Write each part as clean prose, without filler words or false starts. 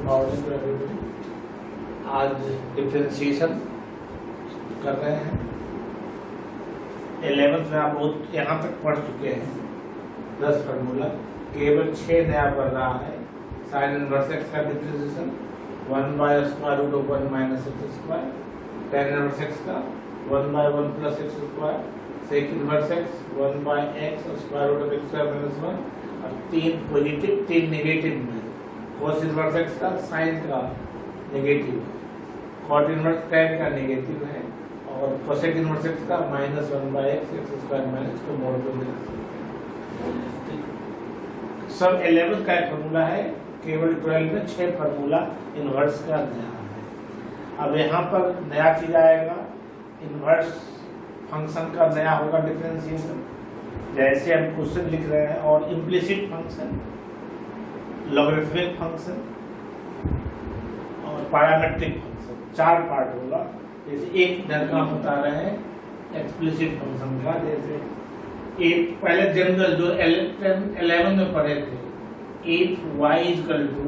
Morning to everybody. आज differentiation कर रहे हैं। 11th में आप बहुत यहाँ तक पढ़ चुके हैं 10 फार्मूला, केवल 6 नया बढ़ रहा है। साइन इनवर्स एक्स का differentiation 1/√1 minus x square, tan inverse x का 1/1 plus x square, sec inverse x 1/x square root of x square minus 1 और 3 पॉजिटिव 3 नेगेटिव में। कोस इनवर्स एक्स का साइन का नेगेटिव है, कॉट इनवर्स tan का negative है और cosec inverse x का -1/x एक्स स्क्वायर माइनस को मोड़ को दे सब 11 का फार्मूला है। केवल 12 में 6 फार्मूला इनवर्स का नया है। अब यहाँ पर नया चीज आएगा, इनवर्स फंक्शन का नया होगा डिफरेंशिएशन, जैसे हम क्वेश्चन लिख रहे हैं, और इम्प्लिसिट फंक्शन, लॉगरिथमिक फंक्शन और पैरामेट्रिक फंक्शन, 4 पार्ट होगा। जैसे एक इधर का हम बता रहे हैं एक्सप्लिसिट फंक्शन का, जैसे एक पहले जनरल जो 11 में पढ़े थे, if y equal to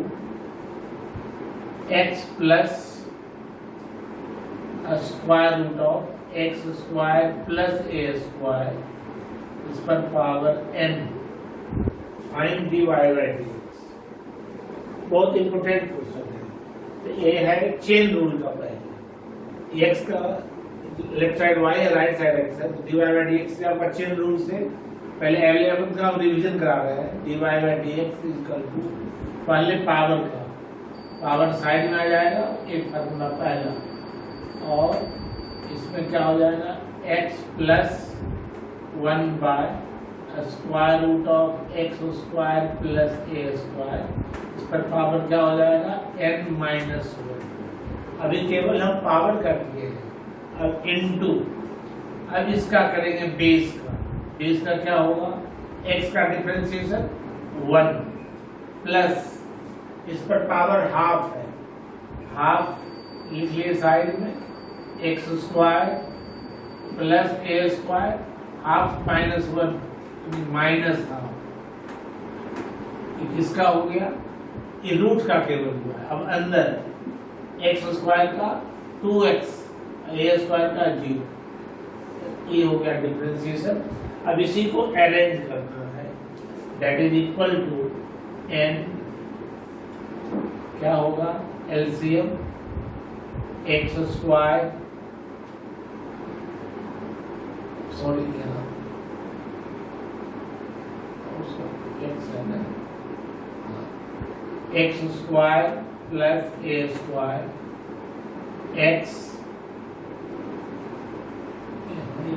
x plus square root of x square plus a square इस पर power n, find dy by dx। बहुत इंपोर्टेंट क्वेश्चन है। तो ये है चेन रूल का पहले, x का लेफ्ट साइड y है, राइट साइड x है, तो dy बाय dx से आपका चेन रूल से पहले 11 का हम रिवीजन करा रहे हैं। dy by dx equal to पहले पावर का, पावर साइड में आ जाएगा, एक फार्मूला पहला, और इसमें क्या हो जाएगा x plus 1 by square root of x square plus a square, इस पर पावर क्या हो जाएगा n-1। अभी केवल हम पावर कर दिए हैं। अब इनटू, अब इसका करेंगे बेस का। बेस का क्या होगा, x का डिफरेंशिएशन 1 प्लस इस पर पावर हाफ है, हाफ लिख लिए साइड में, x square plus a square, half -1 minus half. किसका हो गया, ये रूट का केवल हुआ है। अब अंदर एक्स स्क्वायर का 2x, ए स्क्वायर का 0, ये हो गया डिफरेंशिएशन। अब इसी को अरेंज करना है, that is equal to n, क्या होगा LCM x square, sorry x square plus a square x,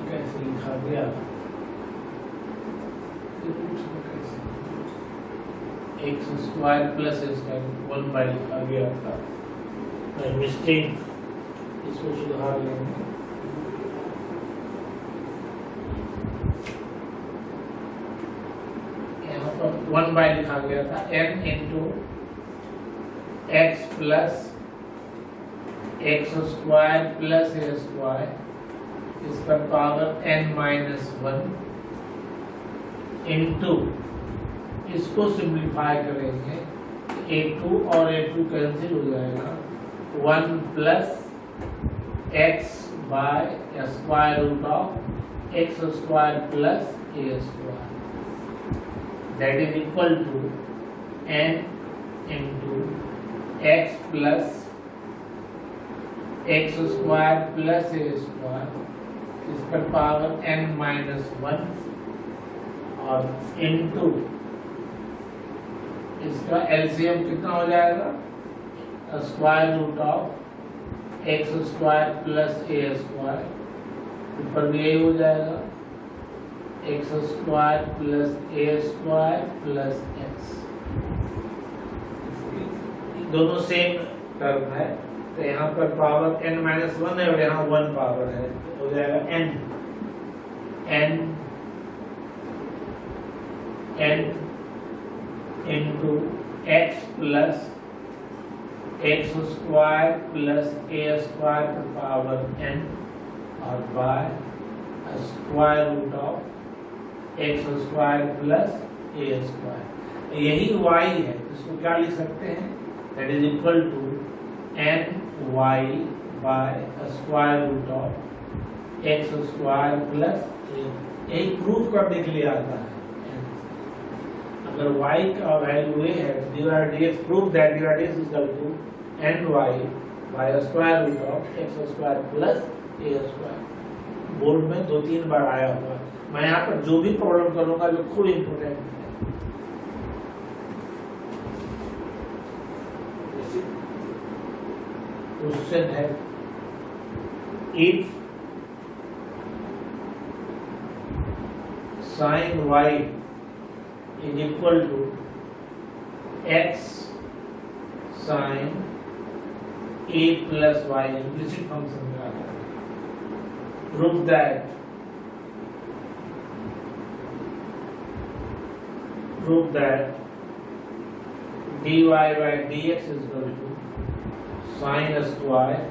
कैसे लिखा गया, x square plus a square 1 लिखा गया था, मिस्टेक, इसको सुधार लेंगे। यहाँ पर 1 लिखा गया था, n into x plus x square plus a square, इस पर पावर n-1 इंटू, इसको सिंप्लीफाई करेंगे, a2 और a2 कैंसिल हो जाएगा, 1 plus x by square root of x square plus a square, that is equal to n into x plus x square plus a square, इस पर power n-1 और into इसका LCM कितना हो जाएगा, square root of x square plus a square, ऊपर भी यही हो जाएगा, x square plus a square plus x, दोनों सेम टर्म है। तो यहाँ पर पावर n-1 है और यहाँ 1 पावर है, तो हो जाएगा n into x plus x square plus a square पर पावर n और by square root of x square plus a square, यही y है। इसको क्या लिख सकते हैं, that is equal to ny by square root of x square plus a। यही प्रूफ करने के लिए आता है। अगर y का वैल्यू a है तो dy dx proof that dy dx is equal to ny by square root of x square plus a square। Board में 2-3 बार आया हुआ है। मैं यहाँ पर जो भी प्रॉब्लम करूंगा जो खुद इम्पोर्टेंट है, क्वेश्चन है if sin y is equal to x sin a plus y, implicit function में आता है। Prove that dy by dx is equal to sin square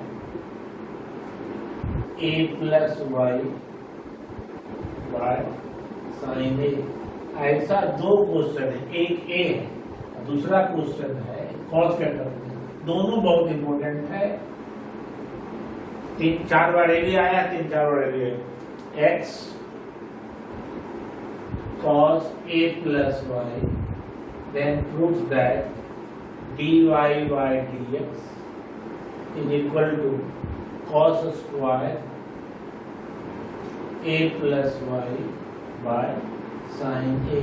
a plus y by sin a। ऐसा दो question है, एक ए है दूसरा क्वेश्चन है कॉस के टर्म में, दोनों बहुत इंपॉर्टेंट है। 3-4 बार ए भी आया, 3-4 बार ए भी आया। X cos a plus y, then proves that dy by dx is equal to cos square a plus y by sin a।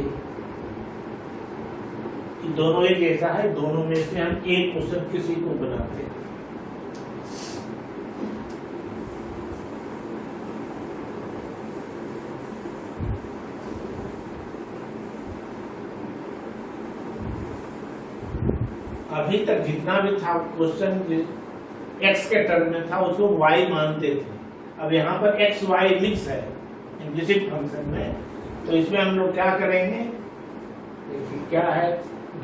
दोनों एक ऐसा है, दोनों में से हम एक क्वेश्चन किसी को बनाते हैं। अभी तक जितना भी था क्वेश्चन x के टर्म में था उसको y मानते थे। अब यहाँ पर x y मिक्स है इम्प्लिसिट फंक्शन में, तो इसमें हम लोग क्या करेंगे, देखिए क्या है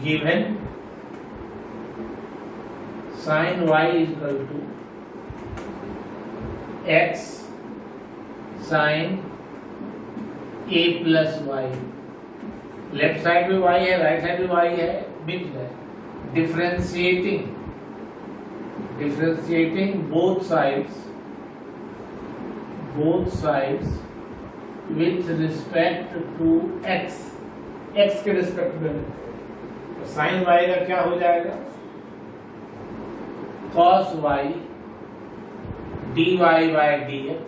given sin y is equal to x sin a plus y। Left side में y है, राइट साइड में y है, मिक्स है। differentiating both sides with respect to x के रिस्पेक्ट में, तो sin y का क्या हो जाएगा, cos y dy by dx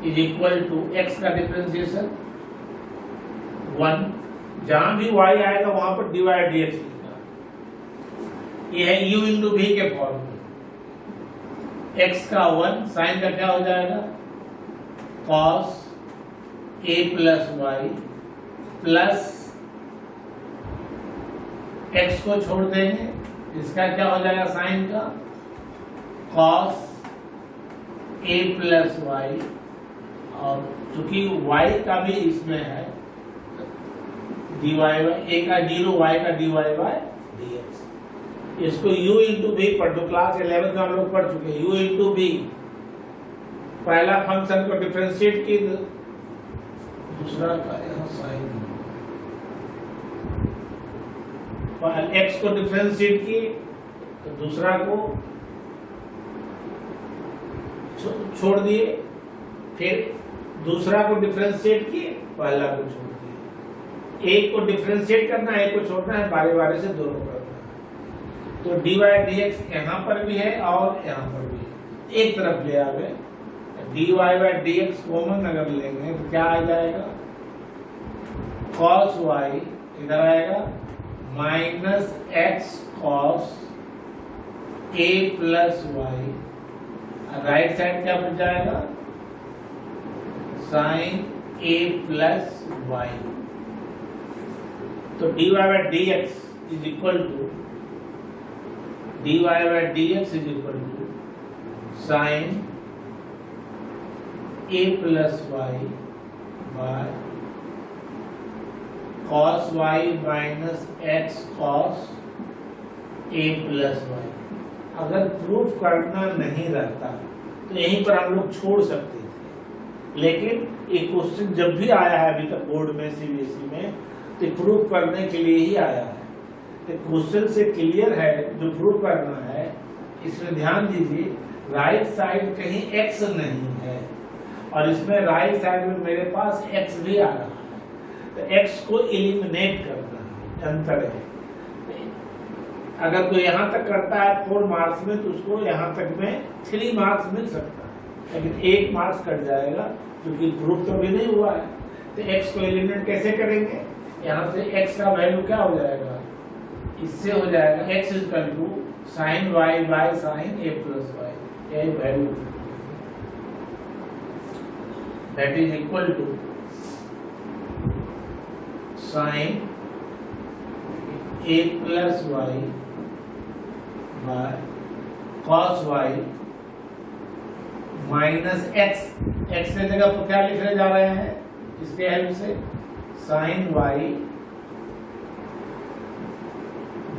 is equal to x का डिफरेंशिएशन 1, जहां भी y आएगा वहां पर dy dx। ये है u इंटू v के फॉर्म में, x का 1 साइन का क्या हो जाएगा cos a plus y plus x को छोड़ देंगे, इसका क्या हो जाएगा साइन का cos a प्लस y, और चूंकि y का भी इसमें है dy a का 0 y का dy by dx। इसको u इंटू बी पढ़ दो, क्लास 11 में हम लोग पढ़ चुके हैं। u इंटू बी, पहला फंक्शन को डिफरेंशिएट की, दूसरा का यहाँ साइन, x को डिफरेंशिएट की तो दूसरा को छोड़ दिए, फिर दूसरा को डिफरेंशिएट किए, पहला को छोड़ दिए। एक को डिफरेंशिएट करना है, एक को छोड़ना है, बारी बारी से दोनों करना है। तो dy dx यहाँ पर भी है और यहाँ पर भी है, एक तरफ ले आवे। dy by dx कॉमन अगर लेंगे तो क्या आ जाएगा, cos y इधर आएगा minus x cos a plus y, right side क्या बच जाएगा sin a प्लस y। तो dy by dx is equal to sin a plus y by cos y minus x cos a plus y। अगर proof करना नहीं रहता तो यहीं पर हम लोग छोड़ सकते थे, लेकिन एक क्वेश्चन जब भी आया है अभी तक बोर्ड में सीबीएसई में, तो प्रूफ करने के लिए ही आया है। क्वेश्चन से क्लियर है जो प्रूव करना है। इसमें ध्यान दीजिए, राइट साइड कहीं x नहीं है और इसमें राइट साइड में मेरे पास x भी आ रहा है, तो x को एलिमिनेट करना है, अंतर है। अगर कोई यहाँ तक करता है 4 मार्क्स में तो उसको यहाँ तक में 3 मार्क्स मिल सकता है, लेकिन 1 मार्क्स कट जाएगा क्योंकि प्रूफ तो अभी नहीं हुआ है। तो x को एलिमिनेट कैसे करेंगे? यहाँ से x का वैल्यू क्या हो जाएगा? इससे हो जाएगा x equal to sine y by sine a plus y, यही value, that is equal to sine a plus y by cos y minus x। x की जगह पर क्या लिखने जा रहे हैं? इसके हेल्प से sine y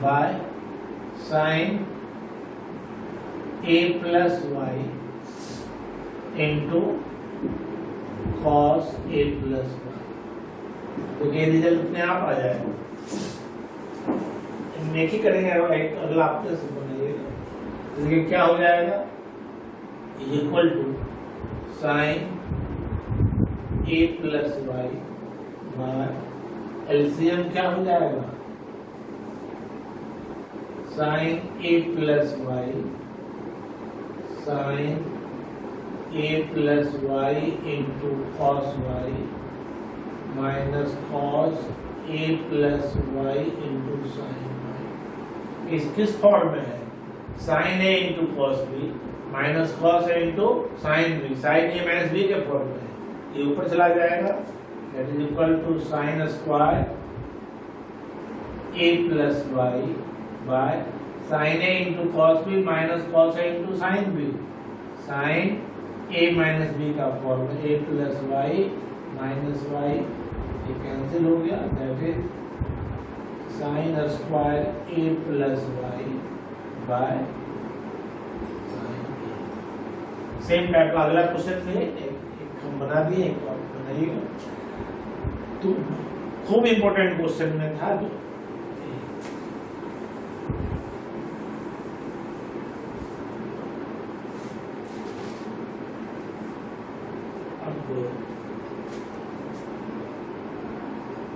by sine a plus y into cos a plus y. तो ये रिजल्ट अपने आप आ जाएगा। नेकी करेंगे, अगला आपके से बनाइएगा। इसलिए क्या हो जाएगा? Equal to sine a plus y by LCM क्या हो जाएगा? Sine a plus y sine a plus y into cos y minus cos a plus y into sine y. इस किस फॉर्म में है? Sine a into cos b minus cos a into sine b, sine a minus b के form में है। ये ऊपर चला जाएगा, that is equal to sine square a plus y by sine a into cos b minus cos a into sine b, sine a minus b का form है, a plus y minus y, ये cancel हो गया, that is sine square a plus y by sine a। Same type का अगला question में एक हम बना दिए, एक और बनाइएगा। तो खूब इंपॉर्टेंट क्वेश्चन में था जो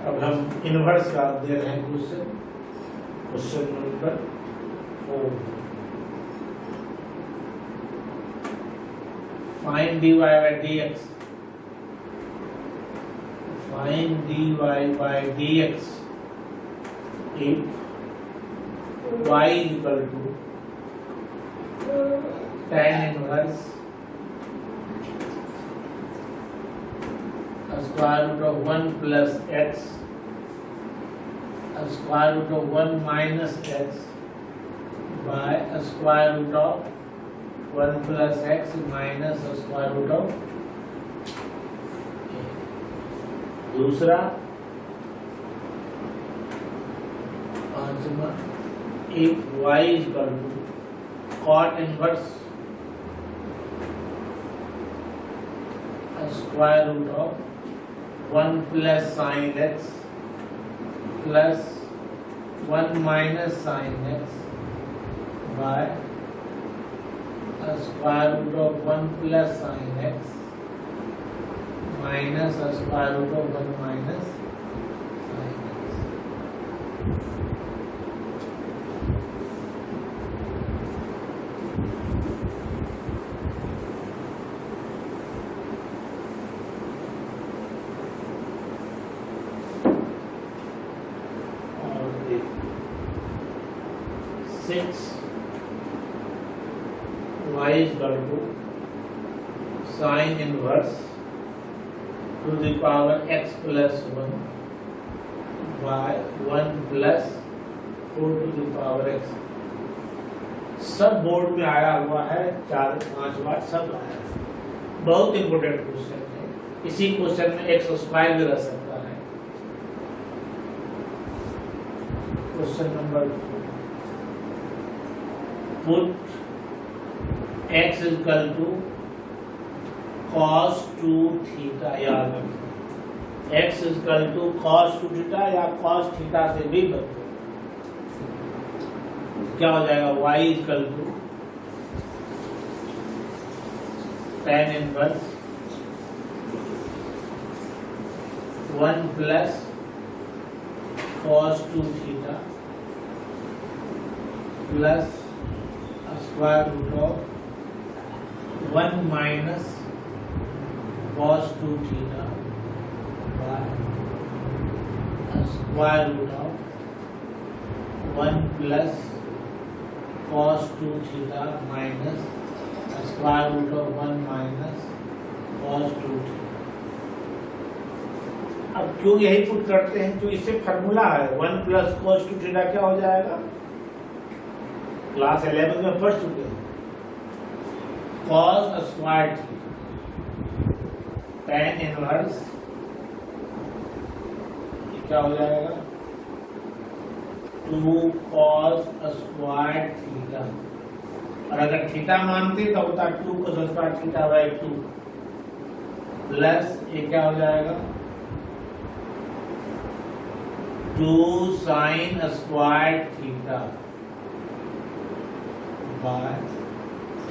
अब हम इनवर्स का दे रहे हैं question, question number 4। Find dy by dx, find dy by dx if y equal to tan inverse square root of 1 plus x square root of 1 minus x by square root of 1 plus x minus square root of a। दूसरा पांचवा, if y is equal to cot inverse square root of 1 plus sin x plus 1 minus sin x by square root of 1 plus sin x minus square root of 1 minus sin x। Six y is equal to sin inverse to the power x plus 1 by 1 plus 4 to the power x। सब board में आया हुआ है, 4-5 बार सब आया है, बहुत important question है। इसी क्वेश्चन में x स्क्वायर भी रह सकता है। Question number 4, put x is equal to cos 2 theta, याद रखें x is equal to cos 2 theta या cos थीटा से भी बदलो। क्या हो जाएगा y equal to tan inverse 1 plus cos 2 theta plus square root of 1 minus cos 2 theta by square root of 1 plus cos 2 theta minus square root of 1 minus cos 2 theta. अब क्यों यही put करते हैं, क्यों इससे फॉर्मूला है 1 plus cos 2 theta क्या हो जाएगा, क्लास 11 में पढ़ चुके हैं, cos square theta tan inverse क्या हो जाएगा 2 cos स्क्वायर थीटा, और अगर थीटा मानते तो होता 2 cos square theta by 2 plus ये क्या हो जाएगा 2 sin स्क्वायर थीटा बाय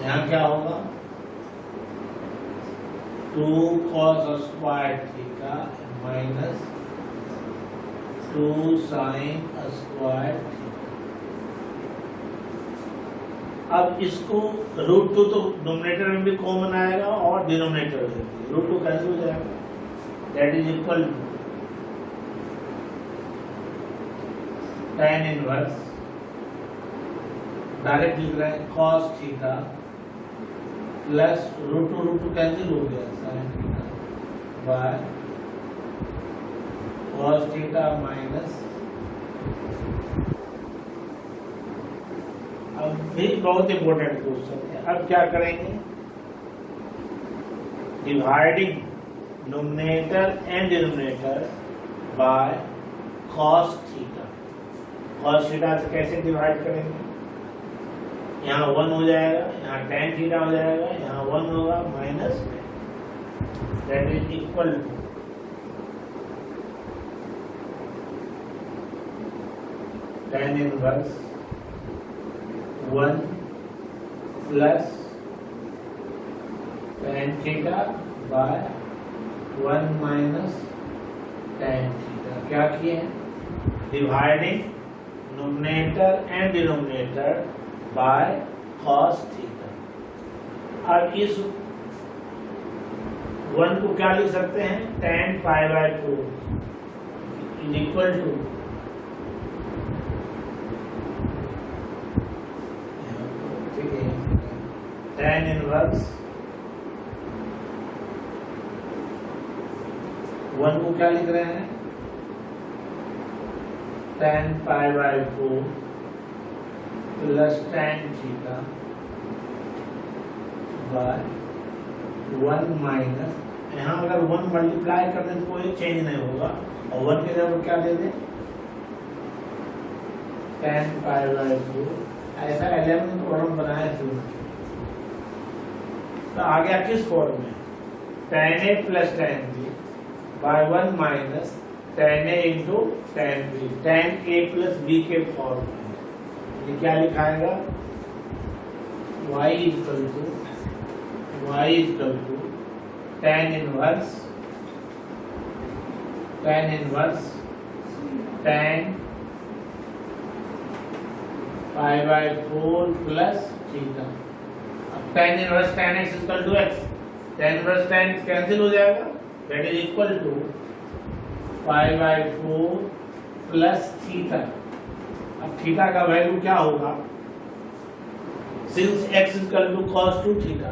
यहाँ क्या होगा 2 cos square theta minus 2 sin square theta. अब इसको रूट 2 तो नोमिनेटर में भी कॉमन आएगा और डिनोमिनेटर में भी रूट 2 कैंसिल हो जाएगा, that is equal to tan inverse direct लिख रहे हैं cos theta plus root 2 cancel हो गया sin theta by cos theta minus, अब भी बहुत इंपॉर्टेंट क्वेश्चन है। अब क्या करेंगे, dividing nominator and denominator by cos theta. cos theta से कैसे डिवाइड करेंगे, यहाँ 1 हो जाएगा, यहाँ tan थीटा हो जाएगा, यहाँ 1 होगा minus that is equal to tan inverse 1 plus tan theta by 1 minus tan theta. क्या किए हैं, dividing nominator and denominator by cos theta. अब इस 1 को क्या लिख सकते हैं, tan pi by 4 is equal to tan inverse 1 को क्या लिख रहे हैं, tan pi by 4 plus tan theta by 1 minus, यहाँ अगर 1 मल्टीप्लाई कर दें तो कोई चेंज नहीं होगा, और 1 के जगह क्या दे दें tan पाई बाय 4, ऐसा 11 को फॉर्म बनाया शुरू। तो आ गया किस फॉर्म में, tan a plus tan b by 1 minus tan a into tan b, tan a plus b के फॉर्म में। ये क्या लिखाएगा, y equal to tan inverse tan pi by 4 plus theta. अब tan inverse tan x equal to x, tan inverse tan cancel हो जाएगा, that is equal to pi by 4 plus theta. अब theta का value क्या होगा, since x equal to cos 2 theta,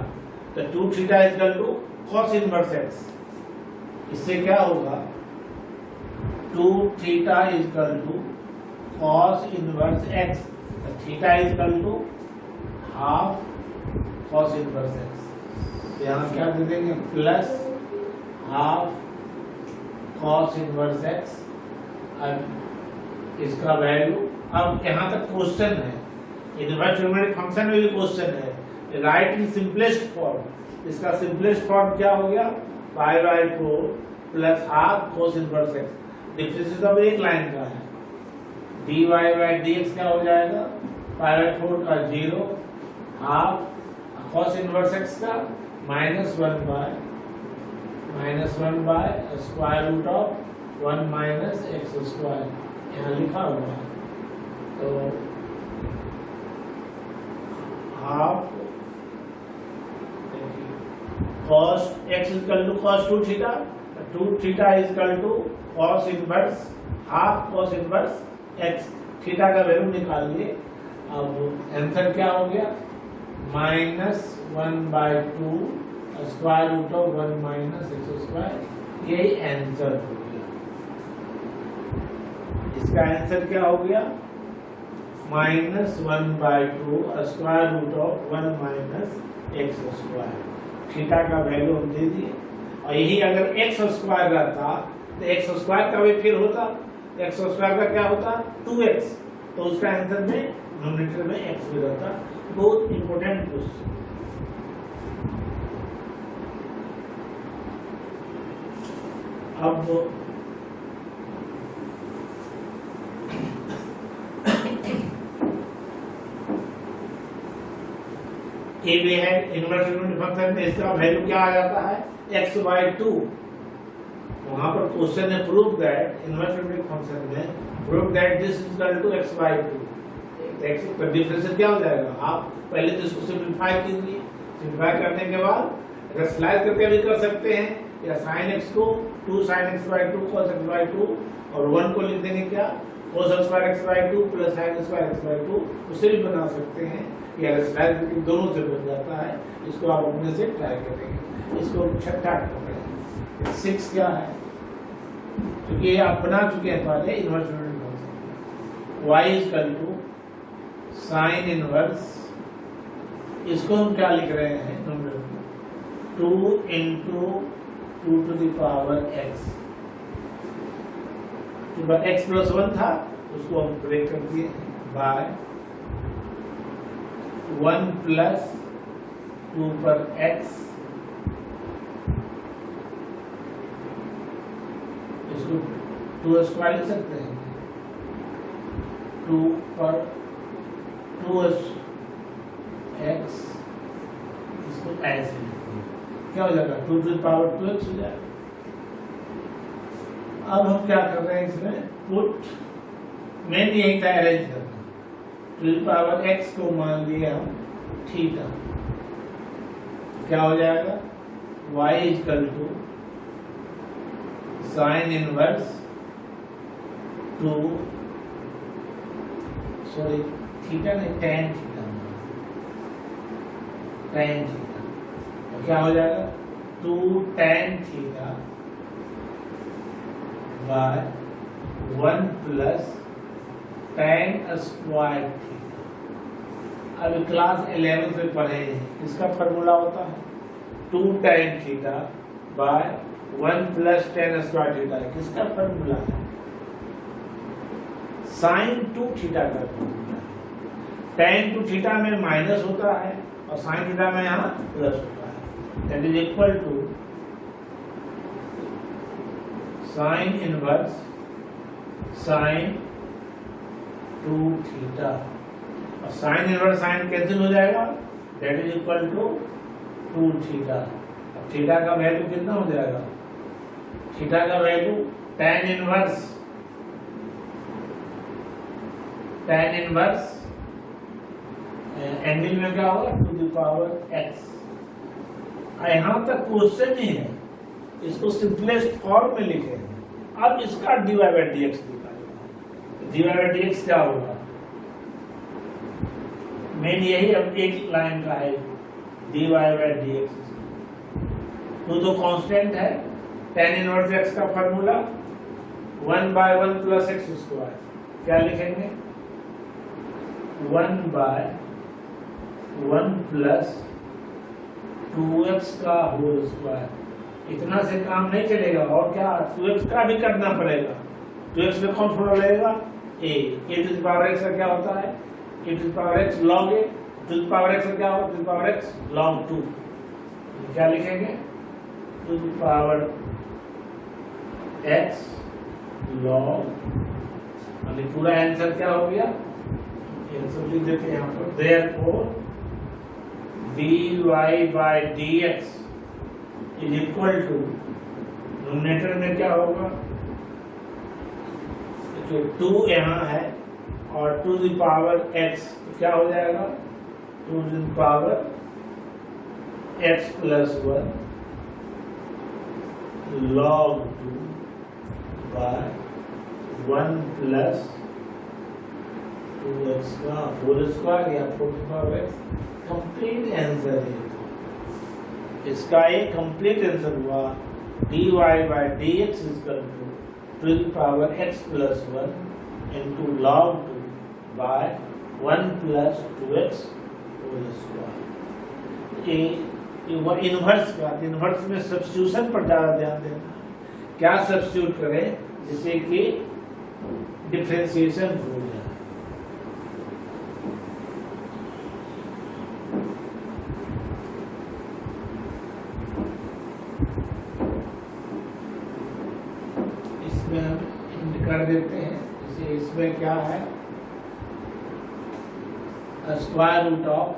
तो 2 theta equal to cos inverse x, इससे क्या होगा 2 theta equal to cos inverse x, theta equal to half cos inverse x। यहाँ क्या दे देंगे, plus half cos inverse x। अब इसका वैल्यू, अब यहाँ तक क्वेश्चन है, इनवर्स ट्रिग्नोमेट्रिक फंक्शन में भी क्वेश्चन है, राइट इन सिंपलेस्ट फॉर्म। इसका सिंपलेस्ट फॉर्म क्या हो गया, पाई by 4 plus half cos inverse x। Difference अब एक लाइन का है, dy बाय dx क्या हो जाएगा, π/4 का 0, हाफ cos इनवर्स x का -1 by square root of 1 minus x square यहाँ लिखा हुआ है। तो half cos x equal to cos 2 theta, 2 theta equal to cos inverse half cos inverse x, theta का वैल्यू निकाल लिए। अब आंसर क्या हो गया, -1/2 square root of 1 minus x square, यही आंसर हो गया। इसका आंसर क्या हो गया, -1/2 square root of 1 minus x square. Theta का वैल्यू हम दे दिए, और यही अगर एक्स स्क्वायर रहता तो एक्स स्क्वायर का भी फिर होता, एक्स स्क्वायर का क्या होता 2x, तो उसका आंसर में नोमिनेटर में x भी रहता। बहुत इंपॉर्टेंट क्वेश्चन। अब ए भी है इनवर्स यूनिट फंक्शन में, इसका वैल्यू क्या आ जाता है x/2। वहां पर क्वेश्चन ने prove that inverse unit function में prove that this is equal to x/2। x का डिफरेंशियल क्या हो जाएगा, आप पहले तो इसको सिंपलीफाई कीजिए, सिंपलीफाई करने के बाद अगर स्लाइड करके भी कर सकते हैं, या sin x को 2 sin x/2 cos x/2 और 1 को लिख देंगे क्या cos x/2 plus sin x/2, उसे भी बना सकते हैं, या स्लाइड करके दोनों से बन जाता है। इसको आप अपने से ट्राई करेंगे। इसको छठा करेंगे 6 क्या है, क्योंकि ये आप बना चुके हैं पहले inverse unit function. y equal to sine inverse, इसको हम क्या लिख रहे हैं number 2 into 2 to the power x, तो x प्लस 1 था उसको हम ब्रेक कर दिए बाय 1 प्लस 2 पर x, इसको 2 स्क्वायर लिख सकते हैं, 2 पर 2x, इसको ऐसे लिखते हैं, क्या हो जाएगा 2 टू द पावर 2x हो जाएगा। अब हम क्या कर रहे हैं इसमें पुट, मेन यही था अरेंज करना, टू द पावर x को मान लिया हम थीटा, क्या हो जाएगा y equal to sine inverse 2 sorry theta नहीं tan थीटा, tan थीटा, तो क्या हो जाएगा 2 tan theta by 1 plus tan square theta. अब क्लास 11 में पढ़े हैं, इसका फॉर्मूला होता है 2 tan theta by 1 plus tan square theta. किसका फॉर्मूला है, साइन 2 थीटा का फॉर्मूला है। tan 2 थीटा में माइनस होता है और साइन थीटा में यहाँ प्लस होता है, that is equal to sine inverse sine 2 theta, और साइन इनवर्स साइन कैंसिल हो जाएगा, that is equal to 2 theta. अब थीटा का वैल्यू कितना हो जाएगा, थीटा का वैल्यू tan इनवर्स एंगल में क्या होगा 2 टू द पावर x। यहां तक क्वेश्चन ही है, इसको सिंपलेस्ट फॉर्म में लिखे हैं। अब इसका dy by dx निकालेगा, dy by dx क्या होगा, मेन यही अब एक लाइन का है dy by dx। तो कांस्टेंट है, tan इनवर्स x का फॉर्मूला 1/1 प्लस एक्स स्क्वायर, क्या लिखेंगे 1/1 प्लस 2x का होल स्क्वायर। इतना से काम नहीं चलेगा, और क्या 2x का भी करना पड़ेगा। 2x में कौन थोड़ा लगेगा a to the power x का क्या होता है a to the power x log a, to the power x का क्या होगा to the power x log 2। क्या लिखेंगे to the power x log, अभी पूरा आंसर क्या हो गया ये सब लिख देते हैं यहाँ पर। Therefore, dy by dx is equal to, numerator में क्या होगा, जो 2 यहाँ है और 2 की पावर x, तो क्या हो जाएगा 2 की power x plus 1 log 2 by 1 plus 2x का होल स्क्वायर या 4x। कंप्लीट आंसर है इसका, एक कंप्लीट आंसर हुआ dy by dx is equal to the power x plus 1 into log 2 by 1 plus 2x whole square. ये inverse का, inverse में substitution पर ज़्यादा ध्यान देना, क्या सब्स्टिट्यूट करें जिससे कि डिफरेंशिएशन हो जाए। इसमें हम इंड कर देते हैं, जैसे इसमें क्या है, square root of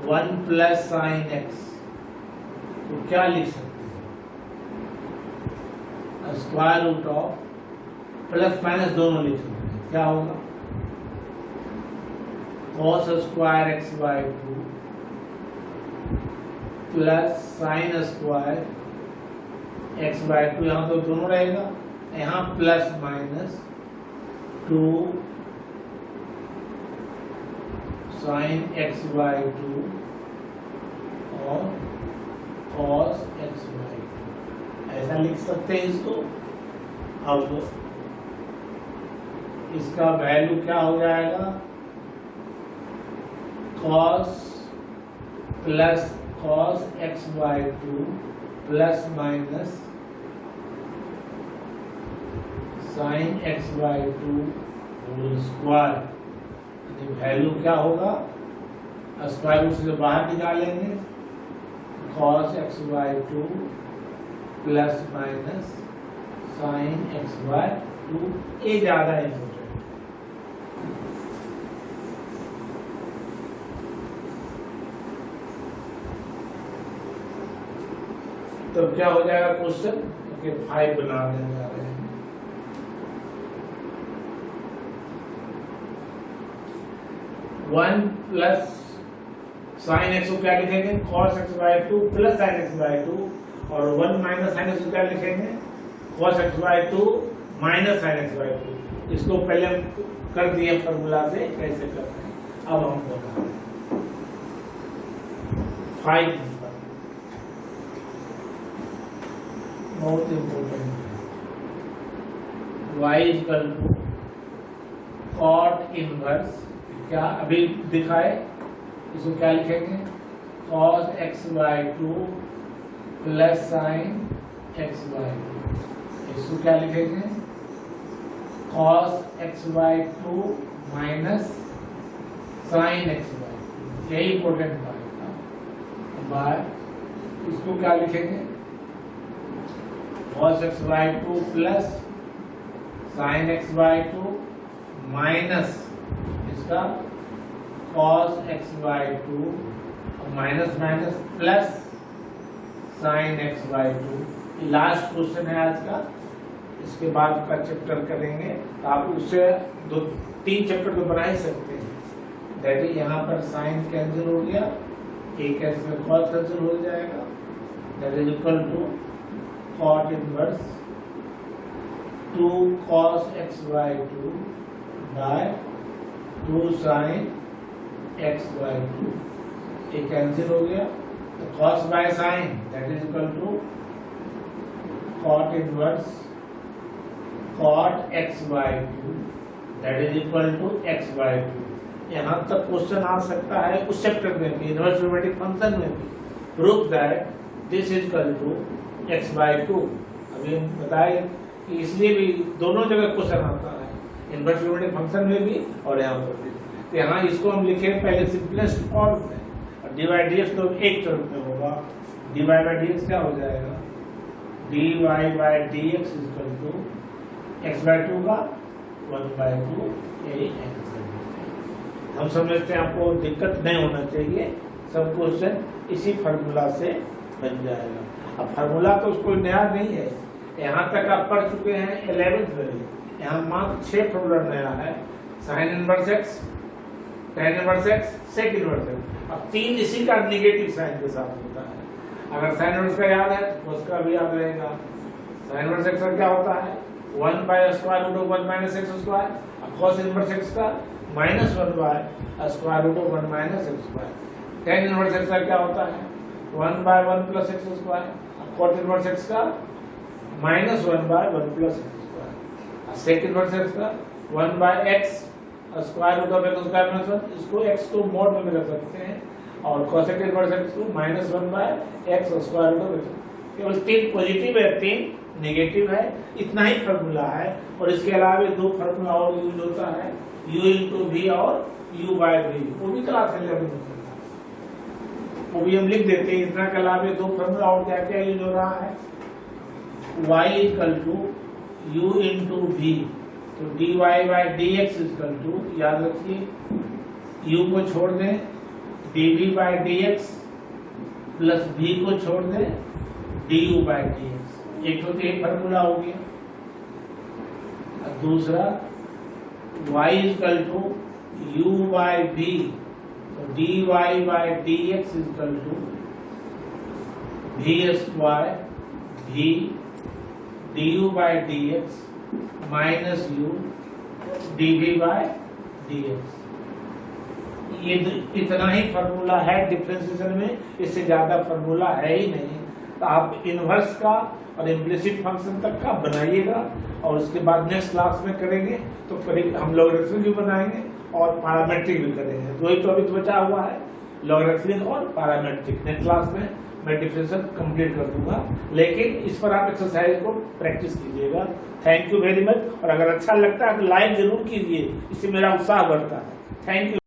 1 plus sine x, तो क्या लिख सकते हैं, square root of plus minus दोनों लिख सकते हैं, क्या होगा cos square x by 2 plus sine square x by 2, यहाँ तो दोनों रहेगा, यहाँ plus minus 2 sine x by 2 और कॉस एक्स बाई 2, ऐसा लिख सकते हैं इसको। अब इसका वैल्यू क्या हो जाएगा, cos plus cos x by 2 plus minus sine x by 2 whole square. Value क्या होगा, स्क्वायर रूट से बाहर निकालेंगे, cos x by 2 plus minus sine x by 2, ये ज़्यादा इम्पोर्टेंट। तो क्या हो जाएगा क्वेश्चन के 5 बनाने जा रहे हैं। 1 प्लस साइन एक्स को क्या लिखेंगे, cos x by 2 plus sine x by 2, और 1 माइनस साइन एक्स को क्या लिखेंगे, cos x by 2 minus sine x by 2। इसको पहले हम कर दिए फॉर्मूला से कैसे करते हैं, अब हम बता रहे हैं 5 बहुत इम्पोर्टेंट है। y equal to cot inverse, क्या अभी दिखाए, इसको क्या लिखेंगे, cos x by 2 plus sine x by 2, इसको क्या लिखेंगे, cos x by 2 minus sine x by 2, यही इम्पोर्टेंट पार्ट था। बाय इसको क्या लिखेंगे, cos x by 2 plus sine x by 2 minus इसका cos x by 2 minus minus plus sine x by 2। Last question है आज का, इसके बाद का चैप्टर करेंगे। आप उससे 2-3 चैप्टर तो बना ही सकते हैं। दैट इज यहाँ पर साइन कैंसिल हो गया, एक इसमें कॉस कैंसिल हो जाएगा, that is equal to cot inverse 2 cos x by 2 by 2 sin x by 2, ये कैंसिल हो गया, तो cos by sin that is equal to cot inverse cot x by 2 that is equal to x by 2। यहाँ तक question आ सकता है उस chapter में भी, इनवर्स ट्रिग्नोमेट्रिक फंक्शन में भी, prove that this is equal to x by 2। अभी हम बताए कि इसलिए भी दोनों जगह क्वेश्चन आता है, इनवर्स ट्रिग्नोमेट्रिक फंक्शन में भी और यहाँ पर भी। तो यहाँ इसको हम लिखे पहले सिंपलेस्ट फॉर्म में, और dy dx तो एक टर्म में होगा, dy by dx क्या हो जाएगा, dy by dx is equal to x by 2 का 1/2, यही आंसर है। हम समझते हैं आपको दिक्कत नहीं होना चाहिए, सब क्वेश्चन इसी फार्मूला से बन जाएगा। अब फार्मूला तो उसको नया नहीं है, यहाँ तक आप पढ़ चुके हैं 11th में, यहाँ मात्र 6 फार्मूला नया है, sine inverse x, tan inverse x, sec inverse x. अब 3 इसी का निगेटिव साइन के साथ होता है। अगर साइन इनवर्स का याद है तो उसका भी याद रहेगा। साइन इनवर्स एक्स का क्या होता है 1/√1 - x²। अब cos इनवर्स एक्स का -1/√1 - x²। tan इनवर्स एक्स का क्या होता है 1/1 + x²। अब cot इनवर्स एक्स का -1/1 + x²। सेक इनवर्स एक्स का 1/x √(x²-1) इसको x को मॉड में रख सकते हैं, और cosec इनवर्स x को -1/x²। केवल 3 पॉजिटिव है, 3 नेगेटिव है, इतना ही फार्मूला है। और इसके अलावा 2 फार्मूला और यूज होता है, u × v और u/v, वो भी क्लास 11 में होता है, वो भी हम लिख देते हैं। इतना के अलावा 2 फार्मूला और क्या क्या यूज हो रहा है, y = u × v, तो dy/dx = याद रखिए u को छोड़ दें dv/dx प्लस v को छोड़ दें du/dx। एक तो एक फार्मूला हो गया। दूसरा y = u/v, तो dy/dx = v² v du/dx minus u dv/dx। ये इतना ही फार्मूला है डिफरेंशिएशन में, इससे ज्यादा फार्मूला है ही नहीं। तो आप इनवर्स का और इम्प्लिसिट फंक्शन तक का बनाइएगा, और उसके बाद नेक्स्ट क्लास में करेंगे तो फिर हम लॉगरिथमिक भी बनाएंगे और पैरामेट्रिक भी करेंगे। दो ही टॉपिक बचा हुआ है, लॉगरिथमिक और पैरामेट्रिक। नेक्स्ट क्लास में मैं डिफरेंशियल कंप्लीट कर दूंगा, लेकिन इस पर आप एक्सरसाइज को प्रैक्टिस कीजिएगा। Thank you very much. और अगर अच्छा लगता है तो लाइक जरूर कीजिए, इससे मेरा उत्साह बढ़ता है। Thank you.